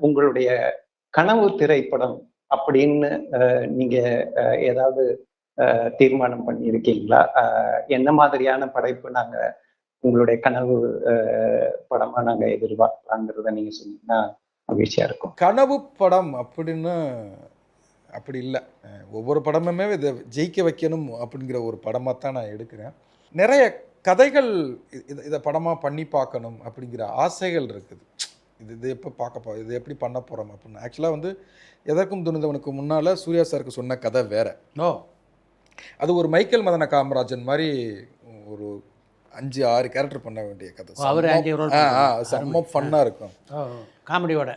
உங்களுடைய கனவு திரைப்படம் அப்படின்னு நீங்க ஏதாவது தீர்மானம் பண்ணியிருக்கீங்களா? என்ன மாதிரியான படைப்பு நாங்க உங்களுடைய கனவு படமா நாங்க எதிர்பார்க்கலாங்கிறத நீங்க சொன்னீங்கன்னா மகிழ்ச்சியா இருக்கும். கனவு படம் அப்படின்னு அப்படி இல்ல. ஒவ்வொரு படமுமே இத ஜெயிக்க வைக்கணும் அப்படிங்கிற ஒரு படமா தான் நான் எடுக்கிறேன். நெறைய கதைகள் இத படமா பண்ணி பார்க்கணும் அப்படிங்கிற ஆசைகள் இருக்குது. இது இது எப்ப இது எப்படி பண்ண போறோம் அப்படின்னு. ஆக்சுவலா வந்து எதற்கும் துணிந்தவனுக்கு முன்னால சூர்யா சாருக்கு சொன்ன கதை வேற. ஓ! அது ஒரு மைக்கேல் மதன காமராஜன் மாரி ஒரு 5, 6 கேரக்டர் பண்ண வேண்டிய கதை. அவரு 5 ரோல் பண்ணிருக்காரு. செம்ம ஃபன்னா இருக்கும். ஓ! காமெடியோட.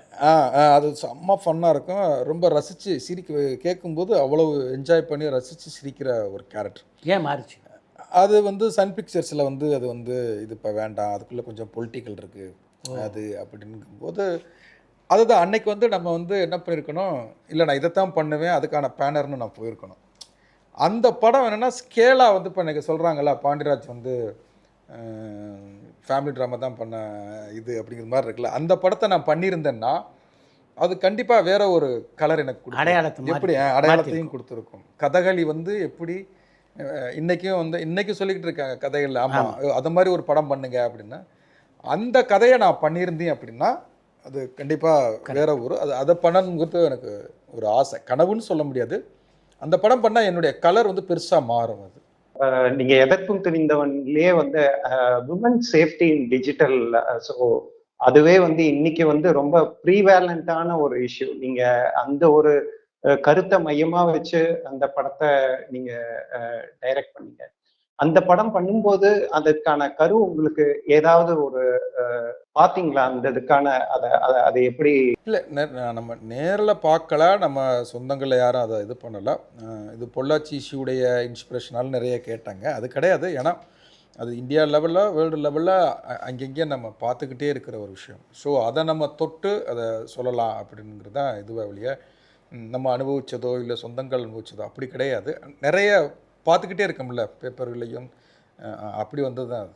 அது செம்ம ஃபன்னா இருக்கும். ரொம்ப ரசிச்சு கேட்கும்போது அவ்வளவு என்ஜாய் பண்ணி ரசிச்சு சிரிக்கிற ஒரு கேரக்டர். ஏன் மாறுச்சு? அது வந்து சன் பிக்சர்ஸ்ல வந்து அது வந்து இது இப்ப வேண்டாம். அதுக்குள்ள கொஞ்சம் பொலிட்டிக்கல் இருக்கு. அது அப்படிங்கும்போது அதுதான் அன்னைக்கு வந்து நம்ம வந்து என்ன பண்ணியிருக்கணும், இல்ல நான் இதைத்தான் பண்ணுவேன், அதுக்கான பேனர்னு நான் போயிருக்கணும். அந்த படம் என்னன்னா ஸ்கேலா வந்து இப்போ எனக்கு சொல்கிறாங்கல்ல பாண்டியராஜ் வந்து ஃபேமிலி ட்ராமா தான் பண்ண இது அப்படிங்கிற மாதிரி இருக்குல்ல, அந்த படத்தை நான் பண்ணியிருந்தேன்னா அது கண்டிப்பாக வேற ஒரு கலர் எனக்கு எப்படி அடையாளத்தையும் கொடுத்துருக்கும். கதகளி வந்து எப்படி இன்னைக்கும் வந்து இன்னைக்கும் சொல்லிக்கிட்டு இருக்காங்க கதைகள். ஆமாம், அது மாதிரி ஒரு படம் பண்ணுங்க அப்படின்னா அந்த கதையை நான் பண்ணியிருந்தேன் அப்படின்னா அது கண்டிப்பாக வேற ஒரு அதை பண்ணணுங்கிறது எனக்கு ஒரு ஆசை. கனவுன்னு சொல்ல முடியாது. அந்த படம் பண்ணா என்னுடைய கலர் வந்து பெருசா மாறும். அது நீங்க எதற்கும் துணிந்தவன்லயே வந்து women safety in digital. So அதுவே வந்து இன்னைக்கு வந்து ரொம்ப ப்ரீவேலண்டான ஒரு இஷ்யூ. நீங்க அந்த ஒரு கருத்தை மையமா வச்சு அந்த படத்தை நீங்க டைரக்ட் பண்ணீங்க. அந்த படம் பண்ணும்போது அதற்கான கரு உங்களுக்கு ஏதாவது ஒரு பாத்தீங்களா? அந்த இதுக்கான அதை எப்படி? இல்லை, நம்ம நேரில் பார்க்கல, நம்ம சொந்தங்களில் யாரும் அதை இது பண்ணலை. இது பொள்ளாச்சி இஷ்யூடைய இன்ஸ்பிரேஷனால் நிறைய கேட்டாங்க. அது கிடையாது. ஏன்னா அது இந்தியா லெவலில் வேர்ல்டு லெவலில் அங்கங்கே நம்ம பார்த்துக்கிட்டே இருக்கிற ஒரு விஷயம். ஸோ அதை நம்ம தொட்டு அதை சொல்லலாம் அப்படிங்கிறது தான் இதுவே வழிய நம்ம அனுபவித்ததோ இல்லை சொந்தங்கள் அனுபவித்ததோ அப்படி கிடையாது. நிறைய பார்த்துக்கிட்டே இருக்கோம்ல பேப்பர்களையும், அப்படி வந்தது தான் அது.